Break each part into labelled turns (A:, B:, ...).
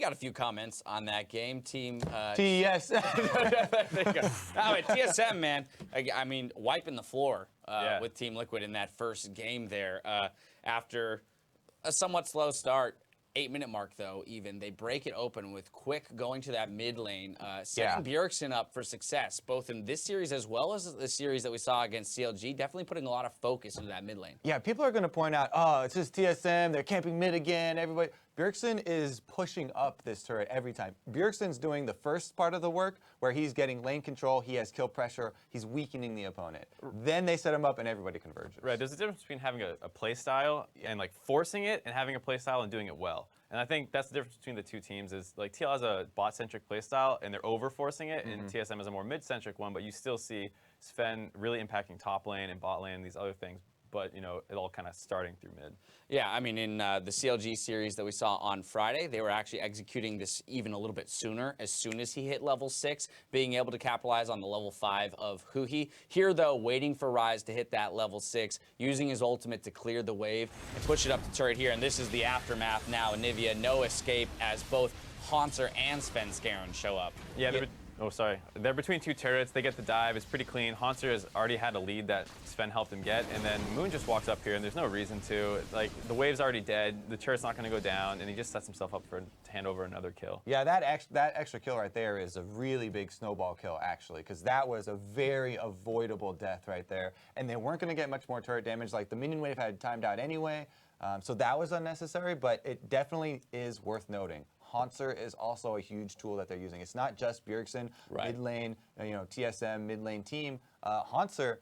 A: got a few comments on that game. Team
B: TS.
A: there you go. Oh, TSM, man. I mean, wiping the floor with Team Liquid in that first game there. After a somewhat slow start, 8-minute mark, though, even, they break it open with Quick going to that mid lane, setting Bjergsen up for success, both in this series as well as the series that we saw against CLG, definitely putting a lot of focus into that mid lane.
B: Yeah, people are going to point out, oh, it's just TSM, they're camping mid again, everybody. Bjergsen is pushing up this turret every time. Bjergsen's doing the first part of the work where he's getting lane control, he has kill pressure, he's weakening the opponent. Then they set him up and everybody converges.
C: Right, there's a difference between having a play style and like forcing it and having a play style and doing it well. And I think that's the difference between the two teams is like TL has a bot-centric play style and they're over-forcing it, and TSM is a more mid-centric one, but you still see Sven really impacting top lane and bot lane and these other things. But, you know, it all kind of starting through mid.
A: Yeah, I mean, in the CLG series that we saw on Friday, they were actually executing this even a little bit sooner, as soon as he hit level 6, being able to capitalize on the level 5 of Huhi. Here, though, waiting for Ryze to hit that level 6, using his ultimate to clear the wave and push it up the turret here. And this is the aftermath now. Anivia, no escape, as both Hauntzer and Svenskeren show up.
C: Yeah, oh, sorry. They're between two turrets. They get the dive. It's pretty clean. Hauntzer has already had a lead that Sven helped him get, and then Moon just walks up here, and there's no reason to. Like, the wave's already dead. The turret's not going to go down, and he just sets himself up to hand over another kill.
B: Yeah, that extra kill right there is a really big snowball kill, actually, because that was a very avoidable death right there, and they weren't going to get much more turret damage. Like, the minion wave had timed out anyway, so that was unnecessary, but it definitely is worth noting. Hauntzer is also a huge tool that they're using. It's not just Bjergsen, mid lane, TSM, mid lane team. Hauntzer,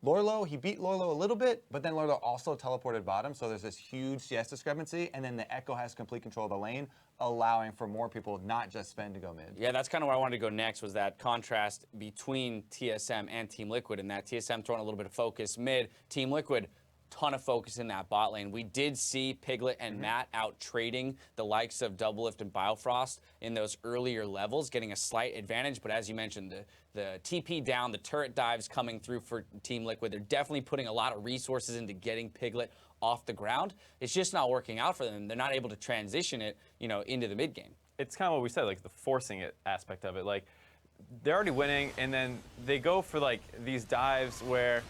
B: Lourlo, he beat Lourlo a little bit, but then Lourlo also teleported bottom, so there's this huge CS discrepancy, and then the Ekko has complete control of the lane, allowing for more people, not just Sven, to go mid.
A: Yeah, that's kind of where I wanted to go next, was that contrast between TSM and Team Liquid, and that TSM throwing a little bit of focus mid, Team Liquid, ton of focus in that bot lane. We did see Piglet and Matt out trading the likes of Doublelift and Biofrost in those earlier levels, getting a slight advantage. But as you mentioned, the TP down, the turret dives coming through for Team Liquid. They're definitely putting a lot of resources into getting Piglet off the ground. It's just not working out for them. They're not able to transition it, into the mid game.
C: It's kind of what we said, like the forcing it aspect of it. Like, they're already winning, and then they go for like these dives where,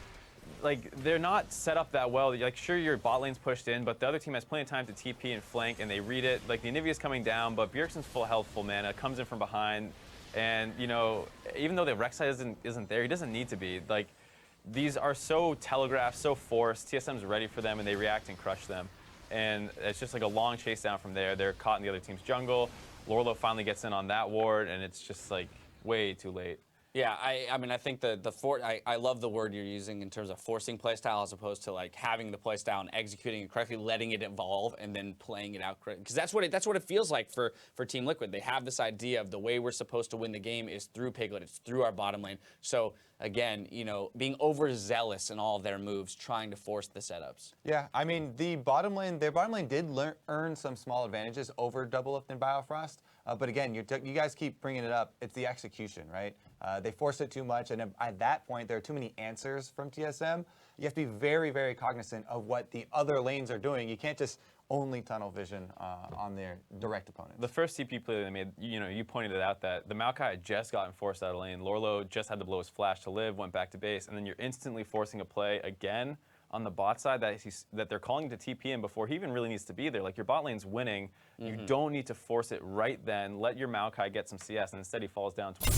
C: like, they're not set up that well. Like, sure, your bot lane's pushed in, but the other team has plenty of time to TP and flank, and they read it. Like, the Anivia's coming down, but Bjergsen's full health, full mana, comes in from behind. And, even though the rek'sai isn't there, he doesn't need to be. Like, these are so telegraphed, so forced. TSM's ready for them, and they react and crush them. And it's just like a long chase down from there. They're caught in the other team's jungle. Lourlo finally gets in on that ward, and it's just, like, way too late.
A: Yeah, I mean, I think I love the word you're using in terms of forcing playstyle as opposed to like having the playstyle and executing it correctly, letting it evolve, and then playing it out correctly. Because that's what it feels like for Team Liquid. They have this idea of the way we're supposed to win the game is through Piglet, it's through our bottom lane. So again, being overzealous in all of their moves, trying to force the setups.
B: Yeah, I mean, their bottom lane did earn some small advantages over Doublelift and Biofrost. But again, you guys keep bringing it up. It's the execution, right? They force it too much, and at that point, there are too many answers from TSM. You have to be very, very cognizant of what the other lanes are doing. You can't just only tunnel vision on their direct opponent.
C: The first CP play they made, you pointed it out that the maokai had just gotten forced out of lane. Lourlo just had to blow his flash to live, went back to base, and then you're instantly forcing a play again on the bot side that they're calling to TP in before he even really needs to be there. Like, your bot lane's winning. You don't need to force it right then. Let your maokai get some CS, and instead he falls down to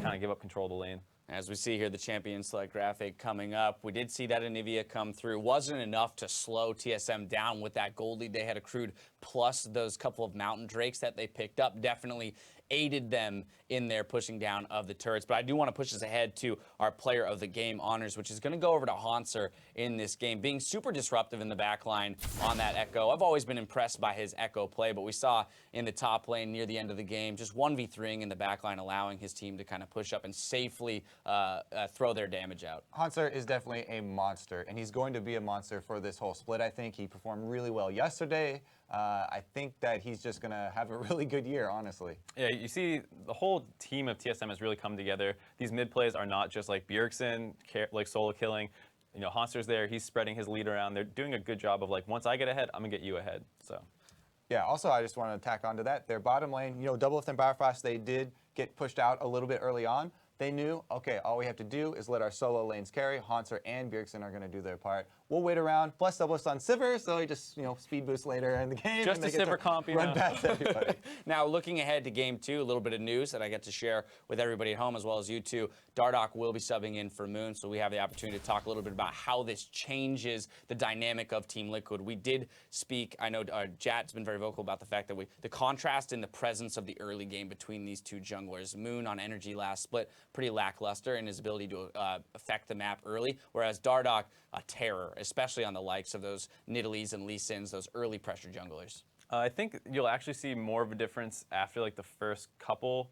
C: kind of give up control of the lane.
A: As we see here, the champion select graphic coming up, we did see that Anivia come through. Wasn't enough to slow TSM down with that gold lead they had accrued, plus those couple of mountain drakes that they picked up. Definitely aided them in their pushing down of the turrets. But I do want to push us ahead to our player of the game honors, which is going to go over to Hauntzer in this game, being super disruptive in the backline on that Ekko. I've always been impressed by his Ekko play, but we saw in the top lane near the end of the game, just 1v3ing in the backline, allowing his team to kind of push up and safely throw their damage out.
B: Hauntzer is definitely a monster, and he's going to be a monster for this whole split, I think. He performed really well yesterday. I think that he's just going to have a really good year, honestly.
C: Yeah, you see the whole team of TSM has really come together. These mid plays are not just like Bjergsen, like solo killing. Hauntzer's there. He's spreading his lead around. They're doing a good job of, like, once I get ahead, I'm going to get you ahead. So
B: Yeah, also I just want to tack onto that. Their bottom lane, you know, Doublelift and Biofrost, they did get pushed out a little bit early on. They knew, okay, all we have to do is let our solo lanes carry. Hauntzer and Bjergsen are going to do their part. We'll wait around. Plus, Doublelift's on Sivir, so he just, you know, speed boost later in the game.
C: Just
B: and
C: a Sivir comp, you
B: run
C: know.
B: past everybody.
A: Now, looking ahead to Game 2, a little bit of news that I get to share with everybody at home as well as you two. Dardoch will be subbing in for Moon, so we have the opportunity to talk a little bit about how this changes the dynamic of Team Liquid. We did speak, I know Jat's been very vocal about the fact that the contrast in the presence of the early game between these two junglers. Moon on energy last split, pretty lackluster in his ability to affect the map early, whereas Dardoch, a terror, especially on the likes of those Nidalees and Lee Sins, those early pressure junglers.
C: I think you'll actually see more of a difference after like the first couple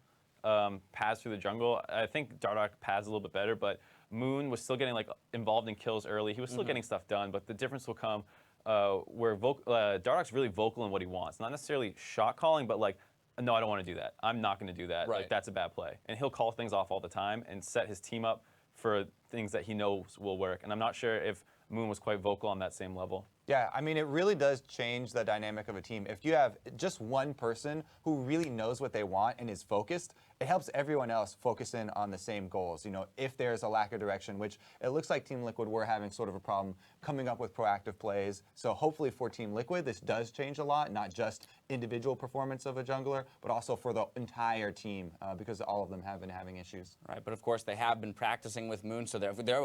C: paths through the jungle. I think Dardoch paths a little bit better, but Moon was still getting like involved in kills early. He was still getting stuff done, but the difference will come where Dardoch's really vocal in what he wants. Not necessarily shot calling, but like, no, I don't want to do that. I'm not going to do that.
A: Right.
C: Like, that's a bad play. And he'll call things off all the time and set his team up for things that he knows will work. And I'm not sure if Moon was quite vocal on that same level.
B: Yeah, I mean, it really does change the dynamic of a team. If you have just one person who really knows what they want and is focused, it helps everyone else focus in on the same goals. You know, if there's a lack of direction, which it looks like Team Liquid were having sort of a problem coming up with proactive plays. So hopefully for Team Liquid, this does change a lot, not just individual performance of a jungler, but also for the entire team, because all of them have been having issues.
A: Right, but of course they have been practicing with Moon, so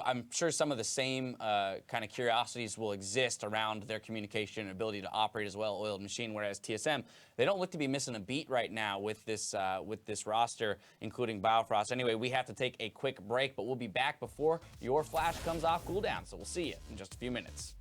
A: I'm sure some of the same kind of curiosities will exist around their communication and ability to operate as well, oiled machine. Whereas TSM, they don't look to be missing a beat right now with this roster, including Biofrost. Anyway, we have to take a quick break, but we'll be back before your flash comes off cooldown. So we'll see you in just a few minutes.